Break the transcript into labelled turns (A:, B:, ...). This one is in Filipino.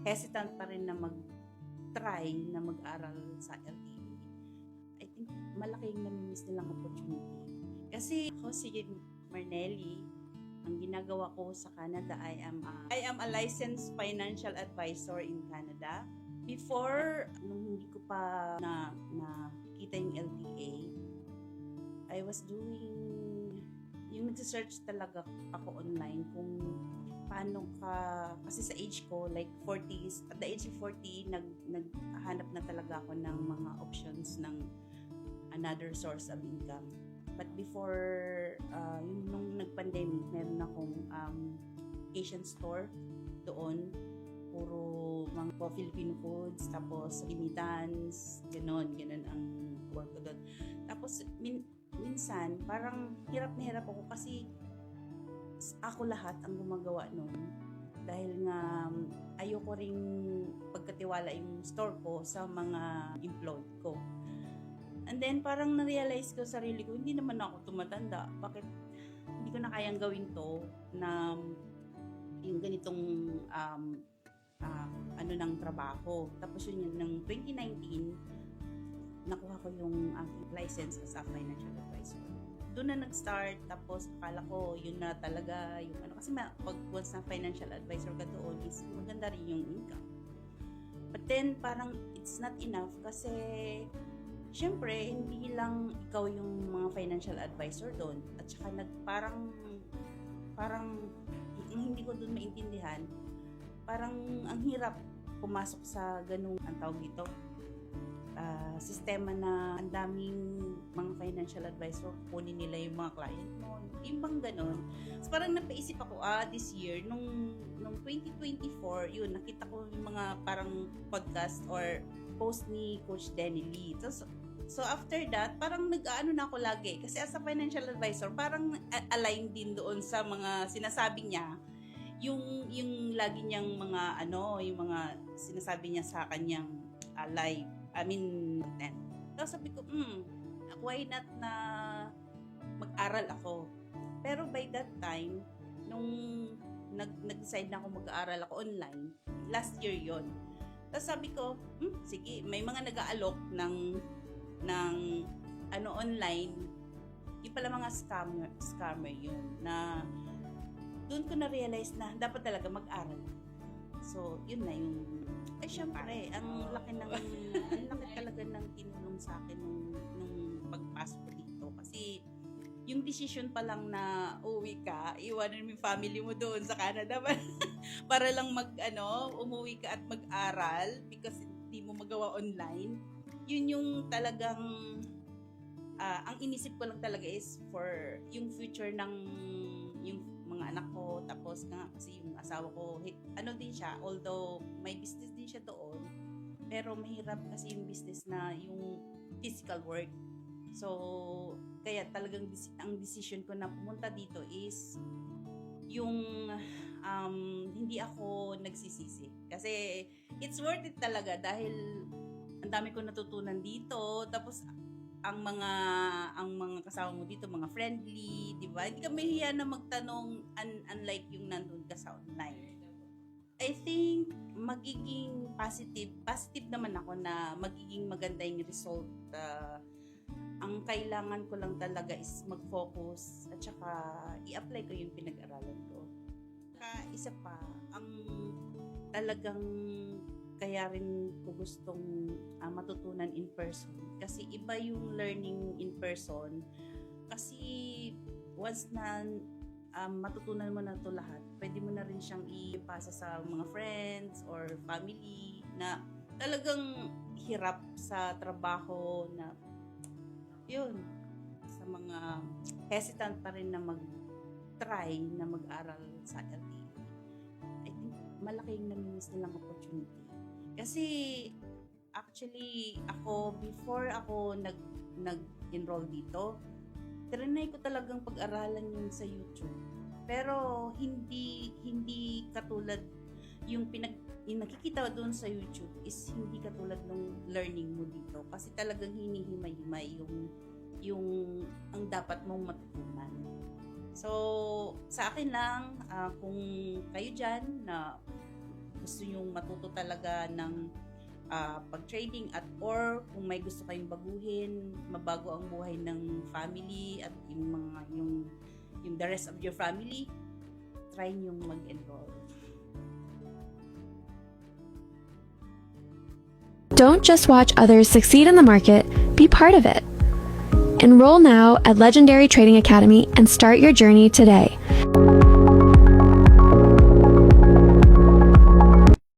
A: hesitant pa rin na mag-try na mag-aral sa LTE. I think malaking namimiss nilang opportunity. Kasi ako si Marnelly, ang ginagawa ko sa Canada, I am a licensed financial advisor in Canada. Before, nung hindi ko pa nakita yung LTA, I was doing, yung nag-search talaga ako online kung paano kasi sa age ko, like 40s, at the age of 40, naghanap na talaga ako ng mga options ng another source of income. But before, nung nag-pandemic, meron akong Asian store doon. Puro mga Filipino foods, tapos remittance, ganun ang work ko doon. Tapos, minsan, parang hirap na hirap ako kasi ako lahat ang gumagawa noon. Dahil nga, ayoko ring pagkatiwala yung store ko sa mga employed ko. And then, parang na-realize ko sarili ko, hindi naman ako tumatanda. Bakit hindi ko na kayang gawin to na yung ganitong ng trabaho. Tapos yun ng 2019, nakuha ko yung aking license as a financial advisor. Doon na nag-start, tapos akala ko yun na talaga yung kasi pag once na financial advisor ka doon is maganda rin yung income. But then parang it's not enough kasi syempre hindi lang ikaw yung mga financial advisor doon, at saka parang hindi ko doon maintindihan, parang ang hirap pumasok sa ganung ang tawag dito sistema na ang daming mga financial advisor, kunin nila yung mga client mo, yung bang ganun. So parang napaisip ako, this year, nung 2024, yun, nakita ko yung mga parang podcast or post ni Coach Denny Lee. So after that, parang nag-aano na ako lagi. Kasi as a financial advisor, parang align din doon sa mga sinasabi niya. Yung lagi niyang mga yung mga sinasabi niya sa kanyang live. Content. So sabi ko, why not na mag-aral ako? Pero by that time, nung nag-decide na ako mag-aaral ako online, last year yon. Tapos sabi ko, sige, may mga nag-aalok ng online, yung pala mga scammer yun, na doon ko na-realize na dapat talaga mag-aral. So, yun na yung, syempre, ang laki talaga ng tinulong sa akin nung pagpasok ko dito. Kasi, yung decision pa lang na uwi ka, iwanan mo yung family mo doon sa Canada para lang umuwi ka at mag-aral because hindi mo magawa online. Yun yung talagang, ang inisip ko lang talaga is for yung future ng yung mga anak ko, tapos kasi yung asawa ko, din siya, although may business din siya doon, pero mahirap kasi yung business na yung physical work. So, kaya talagang ang decision ko na pumunta dito is yung hindi ako nagsisisi. Kasi it's worth it talaga dahil ang dami ko natutunan dito, tapos ang mga kasama mo dito, mga friendly, di ba? Hindi ka mahiya na magtanong unlike yung nandun ka sa online. I think magiging positive naman ako na magiging maganda yung result. Ang kailangan ko lang talaga is mag-focus at saka i-apply ko yung pinag-aralan ko. Isa pa, ang talagang kaya rin ko gustong matutunan in person. Kasi iba yung learning in person. Kasi once na matutunan mo na to lahat, pwede mo na rin siyang ipasa sa mga friends or family na talagang hirap sa trabaho na yun, sa mga hesitant pa rin na mag-try na mag-aral sa LTE. I think malaking namimiss nilang opportunity. Kasi actually ako before ako nag-enroll dito, trinay ko talagang pag-aralan yun sa YouTube. Pero hindi katulad yung nakikita doon sa YouTube is hindi katulad ng learning mo dito kasi talagang hinihimay-himay yung ang dapat mong matutunan. So, sa akin lang, kung kayo dyan na gusto nyong matuto talaga ng pag-trading or kung may gusto kayong baguhin, mabago ang buhay ng family at yung the rest of your family, try nyong mag-enroll.
B: Don't just watch others succeed in the market, be part of it. Enroll now at Legendary Trading Academy and start your journey today.